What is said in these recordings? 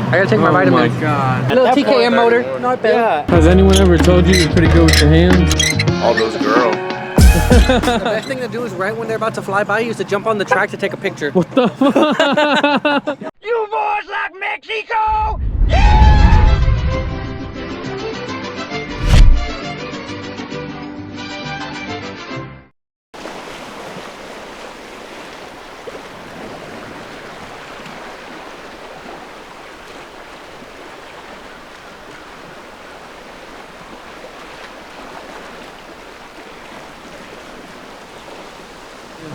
I gotta take my vitamins. Oh my god. Little TKM motor, not bad. Yeah. Has anyone ever told you you're pretty good with your hands? All those girls. The best thing to do is right when they're about to fly by you is to jump on the track to take a picture. What the fuck? You boys like Mexico?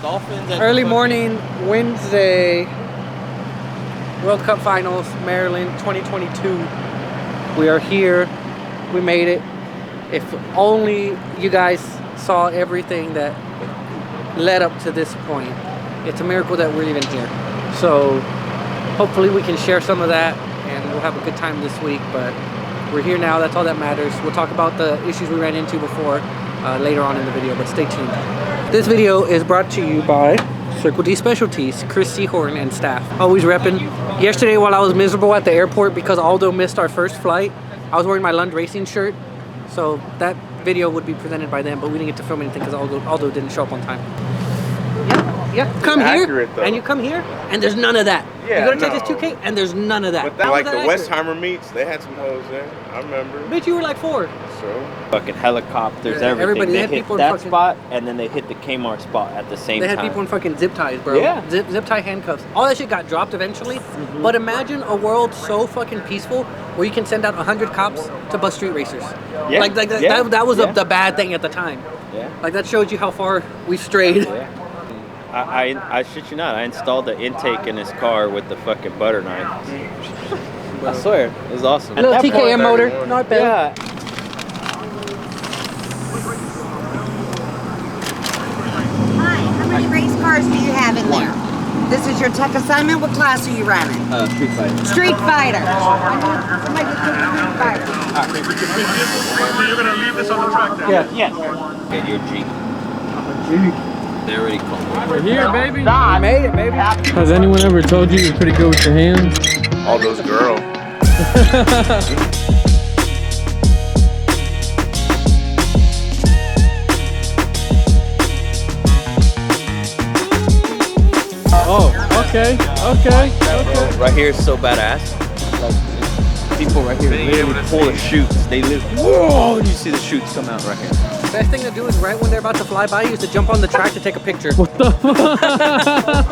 Dolphins. Early morning, Wednesday, World Cup Finals, Maryland 2022. We are here. We made it. If only you guys saw everything that led up to this point. It's a miracle that we're even here. So hopefully we can share some of that and we'll have a good time this week. But we're here now. That's all that matters. We'll talk about the issues we ran into before later on in the video, but stay tuned. This video is brought to you by Circle D Specialties, Chris Seahorn and staff. Always repping. Yesterday while I was miserable at the airport because Aldo missed our first flight, I was wearing my Lund Racing shirt. So that video would be presented by them, but we didn't get to film anything because Aldo didn't show up on time. Yeah, come here, and you come here, and there's none of that. Yeah, you go to Texas 2K, and there's none of that. But that, like the Westheimer meets, they had some hoes there. I remember. Bitch, you were like 4. So Fucking helicopters, Yeah, everything. everybody- they They had hit people in that fucking- spot, and then they hit the Kmart spot at the same They time. had people in fucking zip ties, bro. Yeah. Zip tie handcuffs. All that shit got dropped eventually. But imagine a world so fucking peaceful where you can send out 100 cops to bust street racers. Yeah. Like that, Yeah. that was Yeah. the bad thing at the time. Yeah. Like that showed you how far we've strayed. Yeah. I shit you not, I installed the intake in his car with the fucking butter knife. I swear, it was awesome. Little At that TKM point- motor, not bad. Yeah. Hi, how many race cars do you have in there? This is your tech assignment? What class are you running? Street Fighter. Street Fighter. I need somebody to take Street Fighter. You're gonna leave this on the track then? Yeah. Yes. Get your Jeep. They already called me. We're here, baby. I made it, baby. Has anyone ever told you you're pretty good with your hands? all those girls. Oh, okay. Right here is so badass. Like, people right here literally pull the chutes. They literally, whoa, you see the chutes come out right here. Best thing to do is right when they're about to fly by you is to jump on the track to take a picture. What the fuck?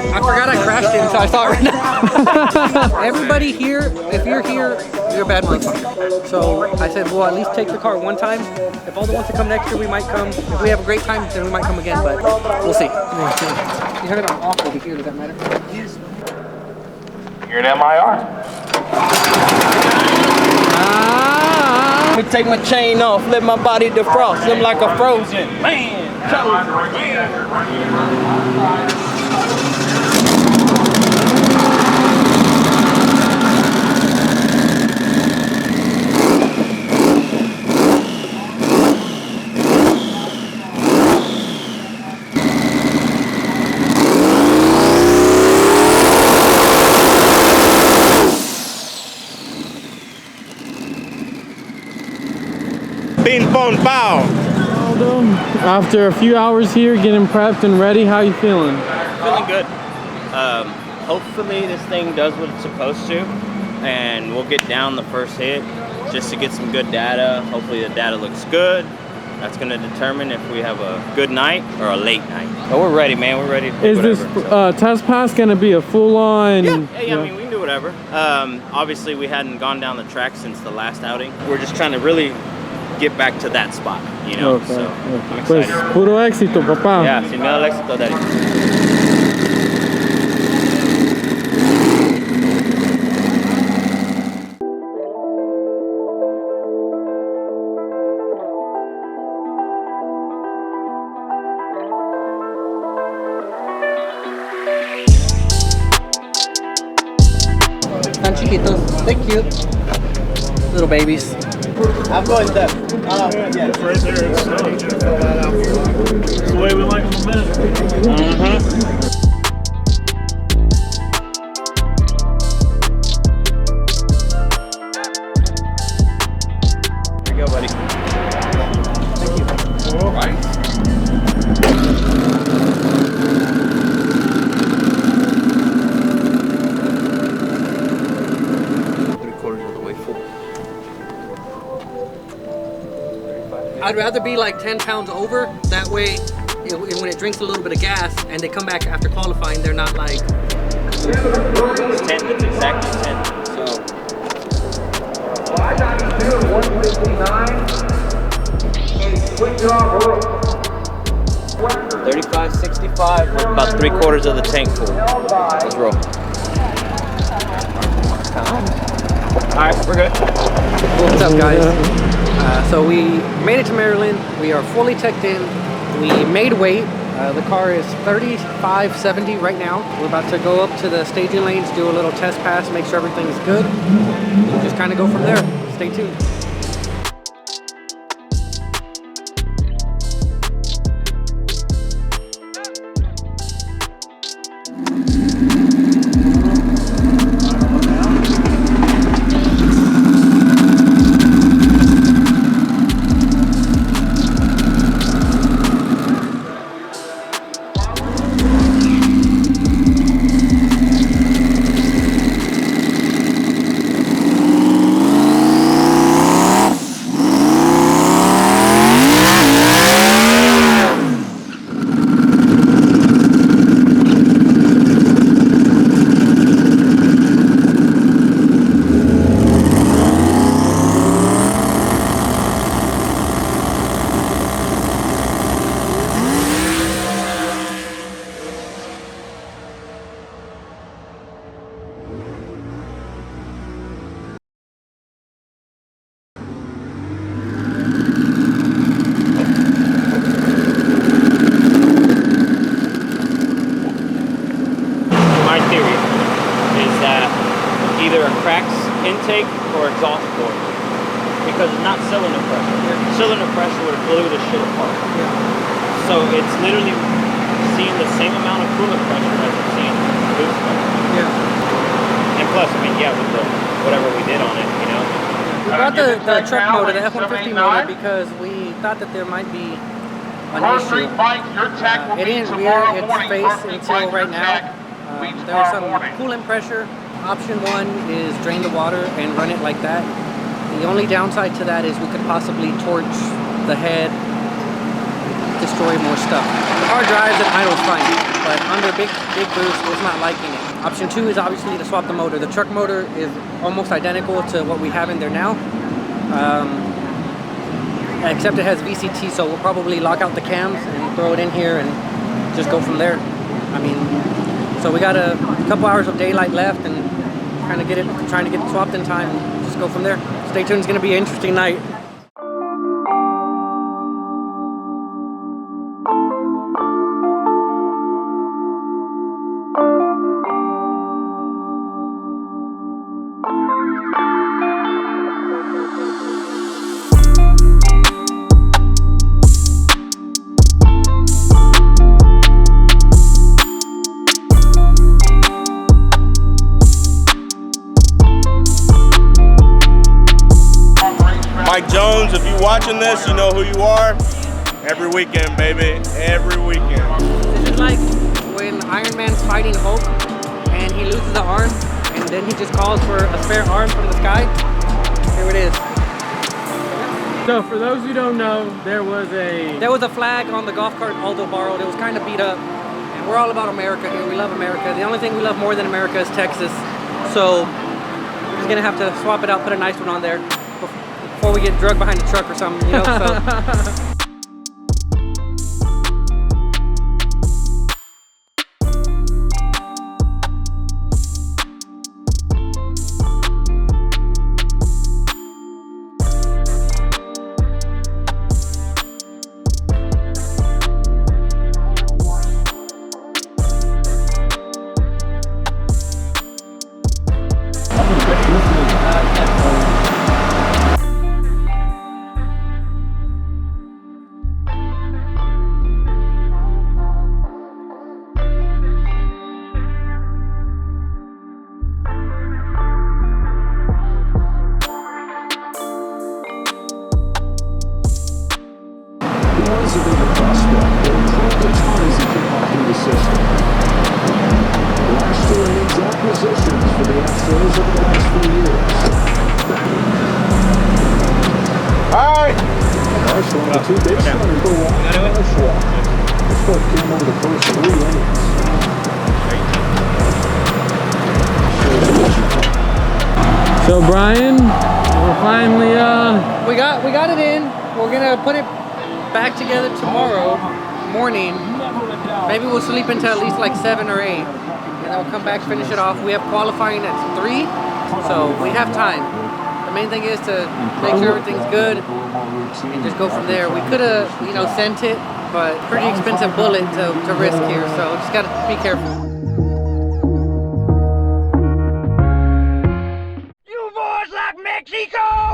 I forgot I crashed in, so I thought right now. Everybody here, if you're here, you're a bad motherfucker. So I said, well, at least take the car one time. If Aldo wants to come next year, we might come. If we have a great time, then we might come again, but we'll see. You heard I'm off over here, does that matter? Yes. You're an MIR. Let me take my chain off, let my body defrost. I'm like a frozen man. Ping pong pow. Aldo, after a few hours here getting prepped and ready, how you feeling? Feeling good. Hopefully this thing does what it's supposed to, and we'll get down the first hit just to get some good data. Hopefully the data looks good. That's going to determine if we have a good night or a late night. But we're ready, man. We're ready to do Is whatever, this so. test pass gonna be a full-on? Yeah, I mean, we can do whatever. Obviously, we hadn't gone down the track since the last outing. We're just trying to really get back to that spot, you know. Okay, So I'm Pues excited. puro éxito, papá. Yeah, sin miedo al éxito, daddy. Tan chiquitos. They're cute. Little babies. I'm going there. Yeah. Right there. It's the way we I'd rather be like 10 pounds over. That way, when it drinks a little bit of gas and they come back after qualifying, they're not like... It's 10, it's exactly 10. So. 35.65, with about 3/4 of the tank full. Let's roll. Alright, we're good. What's up, guys? So we made it to Maryland. We are fully teched in. We made weight. The car is 35.70 right now. We're about to go up to the staging lanes, do a little test pass, make sure everything's good. Just kind of go from there. Stay tuned. Either a cracks intake or exhaust port, because it's not cylinder pressure. Cylinder pressure would have blew the shit apart. So it's literally seeing the same amount of coolant pressure as it's seeing boost pressure. And plus, I mean, yeah, with the whatever we did on it, you know. We brought the truck motor, the F-150 motor, because we thought that there might be an issue. It didn't rear its face until right now. There was some coolant pressure. Option one is drain the water and run it like that. The only downside to that is we could possibly torch the head, destroy more stuff. The car drives and idles fine, but under big boost, it's not liking it. Option two is obviously to swap the motor. The truck motor is almost identical to what we have in there now, except it has VCT, so we'll probably lock out the cams and throw it in here and just go from there. I mean, so we got a couple hours of daylight left and trying to get it swapped in time and just go from there. Stay tuned, it's gonna be an interesting night. Mike Jones, if you're watching this, you know who you are. Every weekend, baby. Every weekend. This is like when Iron Man's fighting Hulk and he loses the arm and then he just calls for a spare arm from the sky. Here it is. So for those who don't know, there was a flag on the golf cart Aldo borrowed. It was kind of beat up. And we're all about America here. We love America. The only thing we love more than America is Texas. So we're just gonna have to swap it out, put a nice one on there before we get drugged behind the truck or something, you know, so. So Brian, we're finally We got it in. We're gonna put it back together tomorrow morning. Maybe we'll sleep until at least like 7 or 8, and then we'll come back, finish it off. We have qualifying at 3, so we have time. The main thing is to make sure everything's good and just go from there. We could have, you know, sent it, but pretty expensive bullet to risk here, so just gotta be careful. You boys like Mexico?